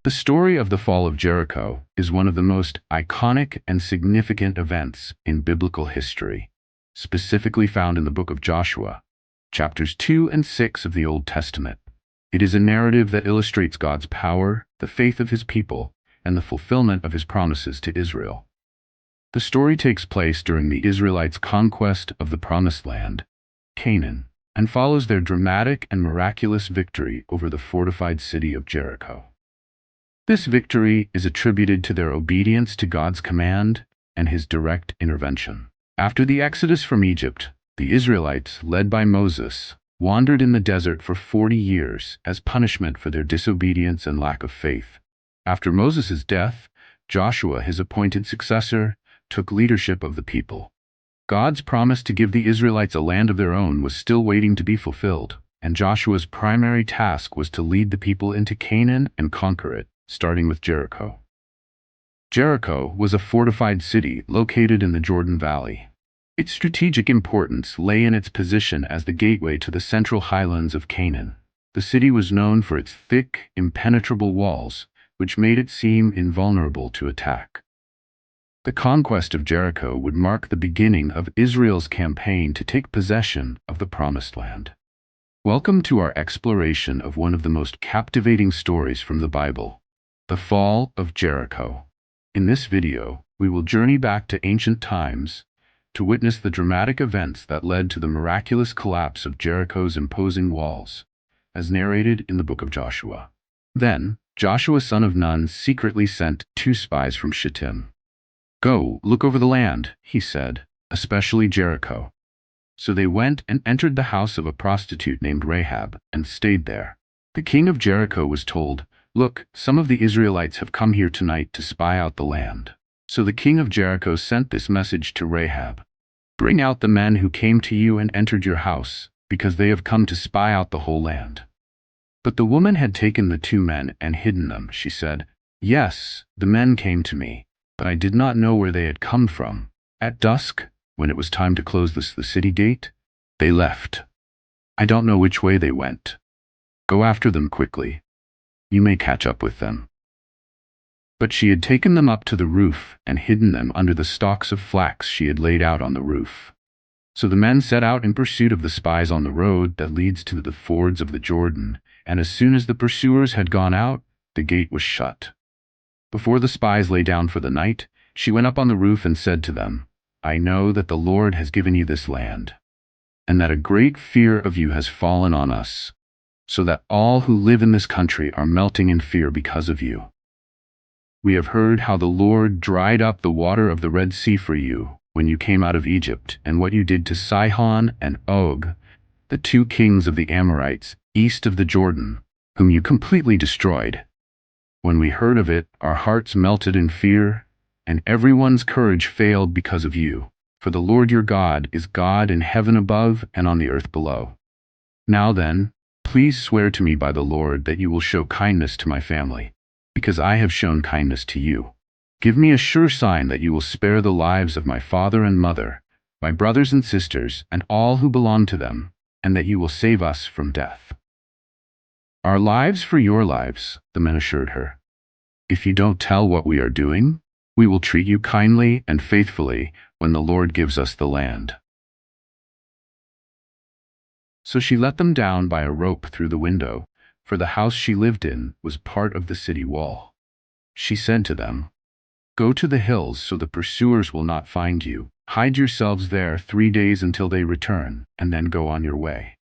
The story of the Fall of Jericho is one of the most iconic and significant events in biblical history, specifically found in the book of Joshua, chapters 2 and 6 of the Old Testament. It is a narrative that illustrates God's power, the faith of his people, and the fulfillment of his promises to Israel. The story takes place during the Israelites' conquest of the Promised Land, Canaan, and follows their dramatic and miraculous victory over the fortified city of Jericho. This victory is attributed to their obedience to God's command and his direct intervention. After the exodus from Egypt, the Israelites, led by Moses, wandered in the desert for 40 years as punishment for their disobedience and lack of faith. After Moses' death, Joshua, his appointed successor, took leadership of the people. God's promise to give the Israelites a land of their own was still waiting to be fulfilled, and Joshua's primary task was to lead the people into Canaan and conquer it, starting with Jericho. Jericho was a fortified city located in the Jordan Valley. Its strategic importance lay in its position as the gateway to the central highlands of Canaan. The city was known for its thick, impenetrable walls, which made it seem invulnerable to attack. The conquest of Jericho would mark the beginning of Israel's campaign to take possession of the Promised Land. Welcome to our exploration of one of the most captivating stories from the Bible, the Fall of Jericho. In this video, we will journey back to ancient times to witness the dramatic events that led to the miraculous collapse of Jericho's imposing walls, as narrated in the book of Joshua. Then, Joshua son of Nun secretly sent 2 spies from Shittim. "Go, look over the land," he said, "especially Jericho." So they went and entered the house of a prostitute named Rahab and stayed there. The king of Jericho was told, "Look, some of the Israelites have come here tonight to spy out the land." So the king of Jericho sent this message to Rahab: "Bring out the men who came to you and entered your house, because they have come to spy out the whole land." But the woman had taken the 2 men and hidden them. She said, "Yes, the men came to me, but I did not know where they had come from. At dusk, when it was time to close the city gate, they left. I don't know which way they went. Go after them quickly. You may catch up with them." But she had taken them up to the roof and hidden them under the stalks of flax she had laid out on the roof. So the men set out in pursuit of the spies on the road that leads to the fords of the Jordan, and as soon as the pursuers had gone out, the gate was shut. Before the spies lay down for the night, she went up on the roof and said to them, "I know that the Lord has given you this land, and that a great fear of you has fallen on us, so that all who live in this country are melting in fear because of you. We have heard how the Lord dried up the water of the Red Sea for you when you came out of Egypt, and what you did to Sihon and Og, the 2 kings of the Amorites east of the Jordan, whom you completely destroyed. When we heard of it, our hearts melted in fear, and everyone's courage failed because of you. For the Lord your God is God in heaven above and on the earth below. Now then, please swear to me by the Lord that you will show kindness to my family, because I have shown kindness to you. Give me a sure sign that you will spare the lives of my father and mother, my brothers and sisters, and all who belong to them, and that you will save us from death." "Our lives for your lives," the men assured her. "If you don't tell what we are doing, we will treat you kindly and faithfully when the Lord gives us the land." So she let them down by a rope through the window, for the house she lived in was part of the city wall. She said to them, "Go to the hills so the pursuers will not find you. Hide yourselves there 3 days until they return, and then go on your way."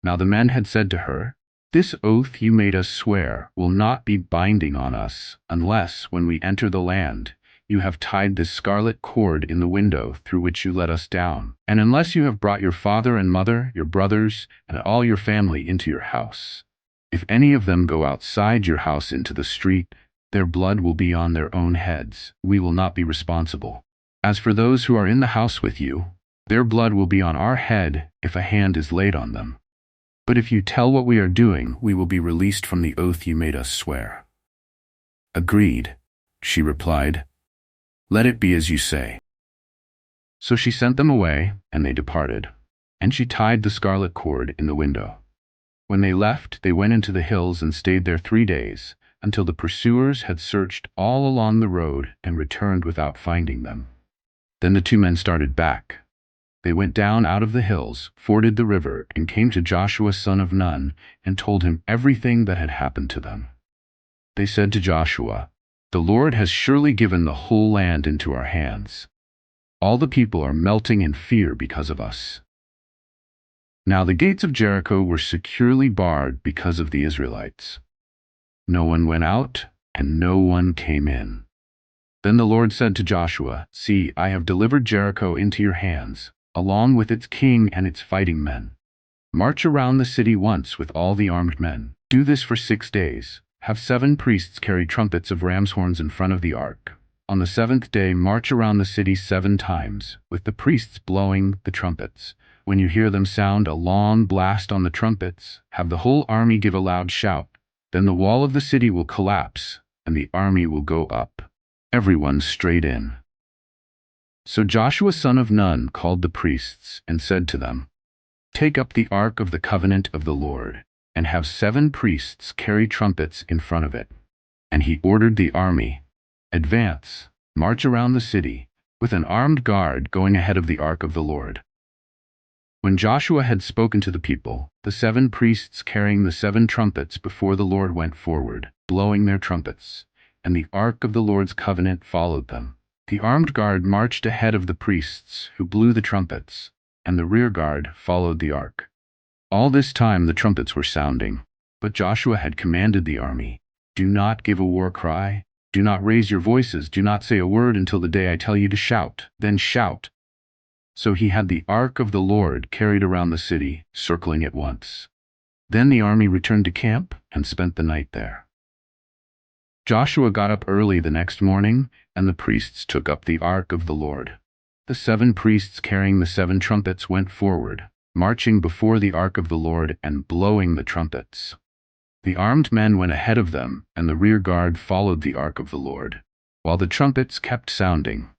Now the men had said to her, "This oath you made us swear will not be binding on us, unless, when we enter the land, you have tied this scarlet cord in the window through which you let us down, and unless you have brought your father and mother, your brothers, and all your family into your house. If any of them go outside your house into the street, their blood will be on their own heads. We will not be responsible. As for those who are in the house with you, their blood will be on our head if a hand is laid on them. But if you tell what we are doing, we will be released from the oath you made us swear." "Agreed," she replied. "Let it be as you say." So she sent them away, and they departed, and she tied the scarlet cord in the window. When they left, they went into the hills and stayed there 3 days, until the pursuers had searched all along the road and returned without finding them. Then the two men started back. They went down out of the hills, forded the river, and came to Joshua son of Nun, and told him everything that had happened to them. They said to Joshua, "The Lord has surely given the whole land into our hands. All the people are melting in fear because of us." Now the gates of Jericho were securely barred because of the Israelites. No one went out, and no one came in. Then the Lord said to Joshua, "See, I have delivered Jericho into your hands, along with its king and its fighting men. March around the city once with all the armed men. Do this for 6 days. Have 7 priests carry trumpets of ram's horns in front of the ark. On the 7th day, march around the city 7 times, with the priests blowing the trumpets. When you hear them sound a long blast on the trumpets, have the whole army give a loud shout. Then the wall of the city will collapse, and the army will go up, everyone straight in." So Joshua son of Nun called the priests and said to them, "Take up the ark of the covenant of the Lord, and have 7 priests carry trumpets in front of it." And he ordered the army, "Advance, march around the city, with an armed guard going ahead of the ark of the Lord." When Joshua had spoken to the people, the 7 priests carrying the 7 trumpets before the Lord went forward, blowing their trumpets, and the ark of the Lord's covenant followed them. The armed guard marched ahead of the priests, who blew the trumpets, and the rear guard followed the ark. All this time the trumpets were sounding, but Joshua had commanded the army, "Do not give a war cry, do not raise your voices, do not say a word until the day I tell you to shout, then shout." So he had the ark of the Lord carried around the city, circling it once. Then the army returned to camp and spent the night there. Joshua got up early the next morning, and the priests took up the ark of the Lord. The 7 priests carrying the 7 trumpets went forward, marching before the ark of the Lord and blowing the trumpets. The armed men went ahead of them, and the rear guard followed the ark of the Lord, while the trumpets kept sounding.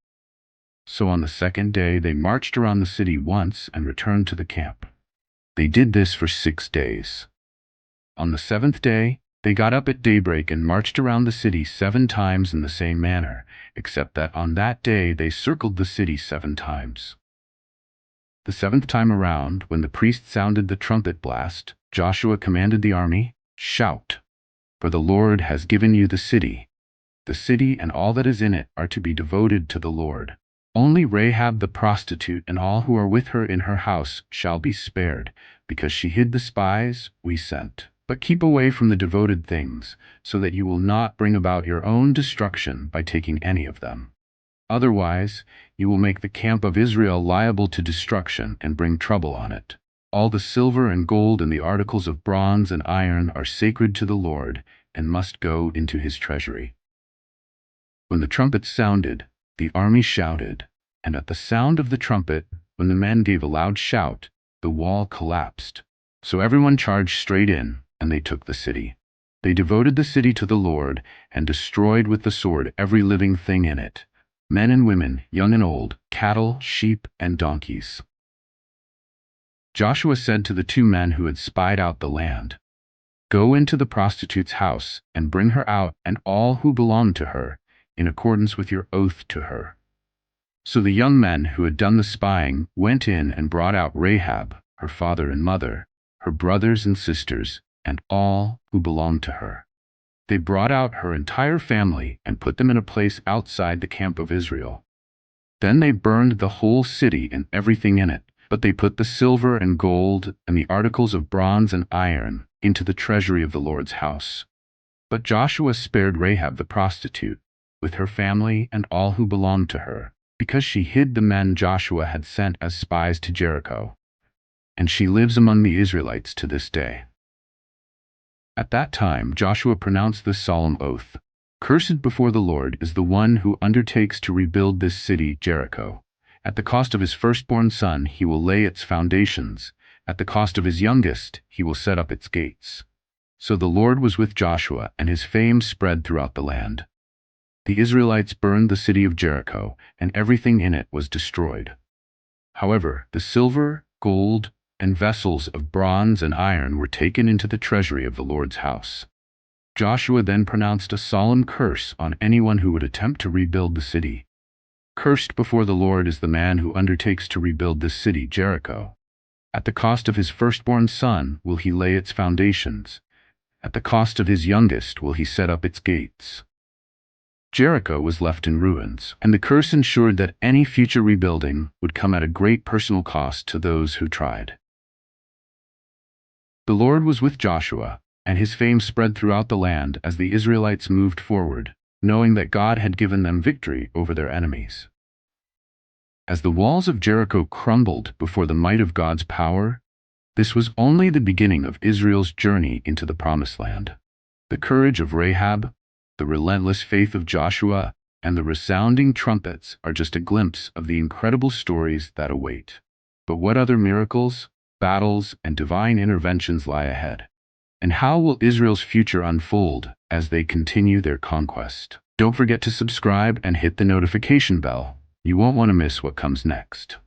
So on the 2nd day they marched around the city once and returned to the camp. They did this for 6 days. On the 7th day, they got up at daybreak and marched around the city 7 times in the same manner, except that on that day they circled the city 7 times. The 7th time around, when the priest sounded the trumpet blast, Joshua commanded the army, "Shout, for the Lord has given you the city. The city and all that is in it are to be devoted to the Lord. Only Rahab the prostitute and all who are with her in her house shall be spared, because she hid the spies we sent. But keep away from the devoted things, so that you will not bring about your own destruction by taking any of them. Otherwise, you will make the camp of Israel liable to destruction and bring trouble on it. All the silver and gold and the articles of bronze and iron are sacred to the Lord and must go into his treasury." When the trumpet sounded, the army shouted, and at the sound of the trumpet, when the men gave a loud shout, the wall collapsed. So everyone charged straight in, and they took the city. They devoted the city to the Lord and destroyed with the sword every living thing in it, men and women, young and old, cattle, sheep, and donkeys. Joshua said to the 2 men who had spied out the land, "Go into the prostitute's house and bring her out and all who belong to her, in accordance with your oath to her." So the young men who had done the spying went in and brought out Rahab, her father and mother, her brothers and sisters, and all who belonged to her. They brought out her entire family and put them in a place outside the camp of Israel. Then they burned the whole city and everything in it, but they put the silver and gold and the articles of bronze and iron into the treasury of the Lord's house. But Joshua spared Rahab the prostitute, with her family and all who belonged to her, because she hid the men Joshua had sent as spies to Jericho, and she lives among the Israelites to this day. At that time Joshua pronounced this solemn oath, "Cursed before the Lord is the one who undertakes to rebuild this city, Jericho. At the cost of his firstborn son he will lay its foundations. At the cost of his youngest he will set up its gates." So the Lord was with Joshua, and his fame spread throughout the land. The Israelites burned the city of Jericho, and everything in it was destroyed. However, the silver, gold, and vessels of bronze and iron were taken into the treasury of the Lord's house. Joshua then pronounced a solemn curse on anyone who would attempt to rebuild the city. Cursed before the Lord is the man who undertakes to rebuild this city, Jericho. At the cost of his firstborn son will he lay its foundations. At the cost of his youngest will he set up its gates. Jericho was left in ruins, and the curse ensured that any future rebuilding would come at a great personal cost to those who tried. The Lord was with Joshua, and his fame spread throughout the land as the Israelites moved forward, knowing that God had given them victory over their enemies. As the walls of Jericho crumbled before the might of God's power, this was only the beginning of Israel's journey into the Promised Land. The courage of Rahab, the relentless faith of Joshua, and the resounding trumpets are just a glimpse of the incredible stories that await. But what other miracles, battles, and divine interventions lie ahead? And how will Israel's future unfold as they continue their conquest? Don't forget to subscribe and hit the notification bell. You won't want to miss what comes next.